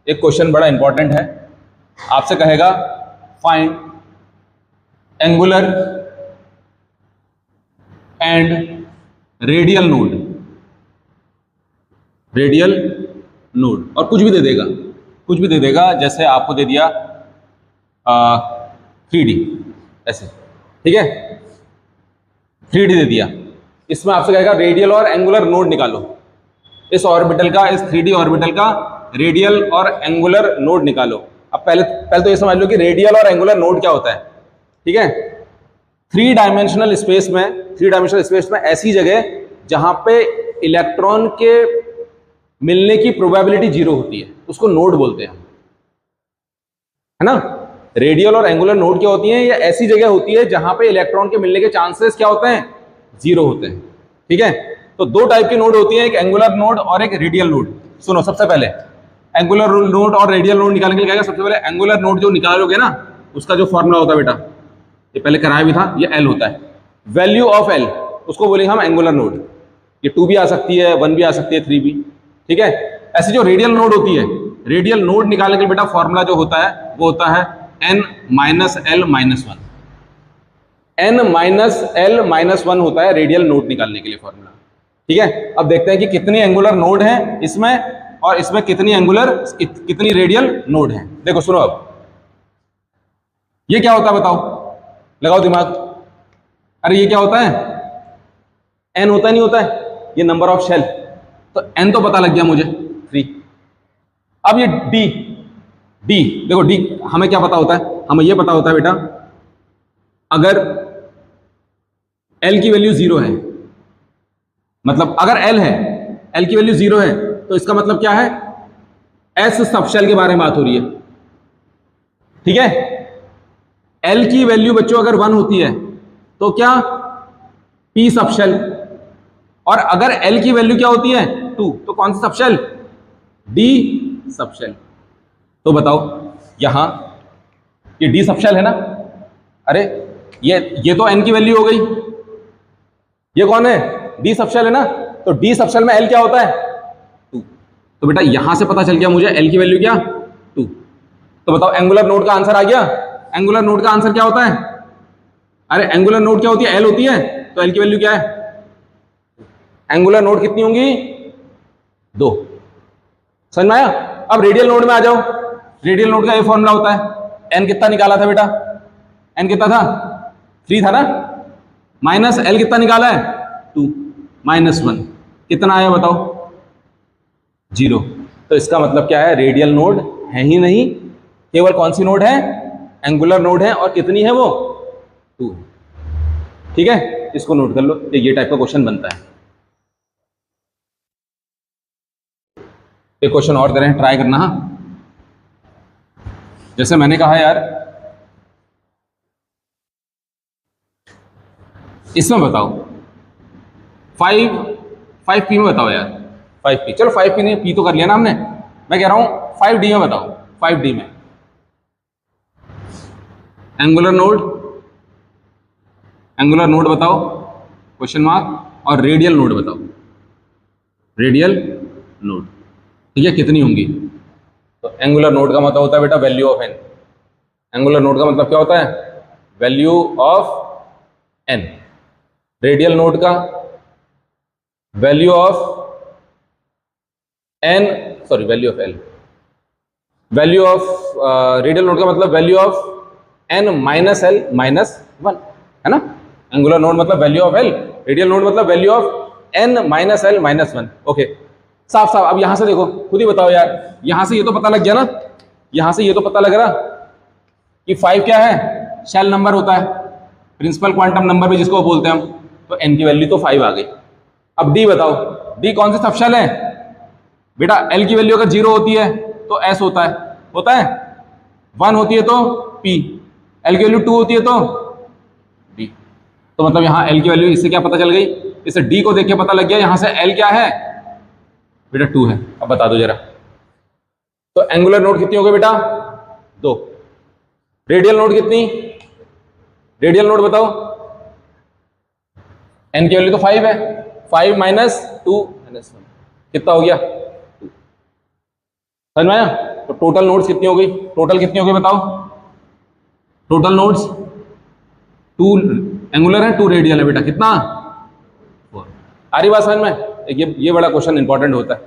एक क्वेश्चन बड़ा इंपॉर्टेंट है, आपसे कहेगा find angular and radial node, radial node, और कुछ भी दे देगा, कुछ भी दे देगा, जैसे आपको दे दिया 3D ऐसे, ठीक है, 3D दे दिया, इसमें आपसे कहेगा रेडियल और एंगुलर नोड निकालो, इस ऑर्बिटल का, इस 3D ऑर्बिटल का रेडियल और एंगुलर नोड निकालो। अब पहले तो ये समझ लो कि रेडियल और एंगुलर नोड क्या होता है, ठीक है। 3 डायमेंशनल स्पेस में ऐसी जगह जहां पे इलेक्ट्रॉन के मिलने की प्रोबेबिलिटी 0 होती है, उसको नोड बोलते हैं, है ना। रेडियल और एंगुलर नोड क्या होती हैं? ये ऐसी जगह होती है जहां पे इलेक्ट्रॉन के मिलने के चांसेस क्या होते हैं? 0 होते हैं, ठीक है। तो दो टाइप की नोड होती है, एक एंगुलर नोड और एक रेडियल नोड। सुनो, सबसे पहले एंगुलर नोड और रेडियल नोड निकालने के लिए क्या है? सबसे पहले एंगुलर नोड जो निकालोगे ना, उसका जो फॉर्मूला होता है बेटा, ये पहले कराया भी था, ये एल होता है, वैल्यू ऑफ एल, उसको बोलेंगे हम एंगुलर नोड। ये 2 भी आ सकती है, 1 भी आ सकती है, 3 भी, ठीक है। ऐसी जो रेडियल नोड होती है, रेडियल नोड निकालने के लिए बेटा फॉर्मूला जो होता है वो होता है n minus L minus 1, n minus L minus 1 होता है रेडियल नोड निकालने के लिए फॉर्मूला, ठीक है। अब देखते हैं कि कितनी एंगुलर नोड है इसमें, और इसमें कितनी रेडियल नोड है। देखो सुनो, अब ये क्या होता है बताओ, लगाओ दिमाग। अरे ये क्या होता है? n होता नहीं होता है, ये नंबर ऑफ शेल, तो n तो पता लग गया मुझे 3। अब ये d देखो, d हमें क्या पता होता है? हमें ये पता होता है बेटा, अगर l की वैल्यू 0 है, मतलब अगर l है, l की वैल्यू 0 है, तो इसका मतलब क्या है? s सबशेल के बारे में बात हो रही है, ठीक है। l की वैल्यू बच्चों अगर 1 होती है तो क्या? p सबशेल, और अगर l की वैल्यू क्या होती है? 2, तो कौन सा सबशेल? d subshell. तो बताओ, यहां ये d सबशेल है ना, अरे ये तो n की वैल्यू हो गई, ये कौन है? d सबशेल है ना, तो d सबशेल में l क्या होता है? 2। तो बेटा यहां से पता चल गया मुझे l की वैल्यू क्या? 2। तो बताओ एंगुलर नोड का आंसर आ गया। एंगुलर नोड का आंसर क्या होता है? अरे एंगुलर नोड क्या होती है? l होती है, तो l की वैल्यू क्या है? एंगुलर नोड कितनी होंगी? 2। समझ में आया? अब रेडियल नोड में आ जाओ। रेडियल नोड का ये फॉर्मूला होता है, n कितना निकाला था बेटा? n कितना था? 3 था ना, माइनस l कितना निकाला है? 2 माइनस 1 कितना आया बताओ? 0। तो इसका मतलब क्या है? रेडियल नोड है ही नहीं, केवल कौन सी नोड है? एंगुलर नोड है, और कितनी है वो? 2, ठीक है। इसको नोट कर लो, ये टाइप का क्वेश्चन बनता है। एक क्वेश्चन और दे रहे हैं, ट्राई करना। हाँ, जैसे मैंने कहा यार, इसमें बताओ 5p में बताओ यार, 5p, चलो 5p नहीं, p तो कर लिया ना हमने, मैं कह रहा हूं 5d में बताओ। 5d में एंगुलर नोड बताओ, क्वेश्चन मार्क, और रेडियल नोड बताओ, रेडियल नोड, ठीक है, कितनी होंगी? तो एंगुलर नोड का मतलब होता है बेटा value of n। Angular node का मतलब क्या होता है? Value of n। Radial node का value of n, sorry value of l। Value of radial node का मतलब value of n minus l minus 1, है ना। एंगुलर नोड मतलब value of l, radial node मतलब value of n minus l minus 1। Okay, साफ साफ। अब यहां से देखो, खुद ही बताओ यार, यहां से ये तो पता लग गया ना, यहां से ये तो पता लग रहा कि 5 क्या है? शेल नंबर होता है, प्रिंसिपल क्वांटम नंबर भी जिसको बोलते हैं हम। तो n की वैल्यू तो 5 आ गई। अब d बताओ, d कौन से सबशेल है? बेटा l की वैल्यू अगर 0 होती है तो s होता है, 1 होती है तो p, l की वैल्यू 2 होती है तो d। तो मतलब यहाँ l की वैल्यू, इससे क्या पता चल गई? इससे d को देख के पता लग गया यहाँ से l क्या है बेटा? 2 है। अब बता दो जरा, तो एंगुलर नोड कितनी हो गई बेटा? 2। रेडियल नोड कितनी? रेडियल नोड बताओ, n की वैल्यू तो 5 है, 5 माइनस 2 माइनस 1 कितना हो गया? 2। समझ में आया? तो टोटल नोड्स कितनी हो गई, टोटल कितनी हो गई बताओ, टोटल नोड्स 2 एंगुलर है 2 रेडियल है बेटा, कितना 4। आ रही बात समझ में? ये बड़ा क्वेश्चन इंपॉर्टेंट होता है।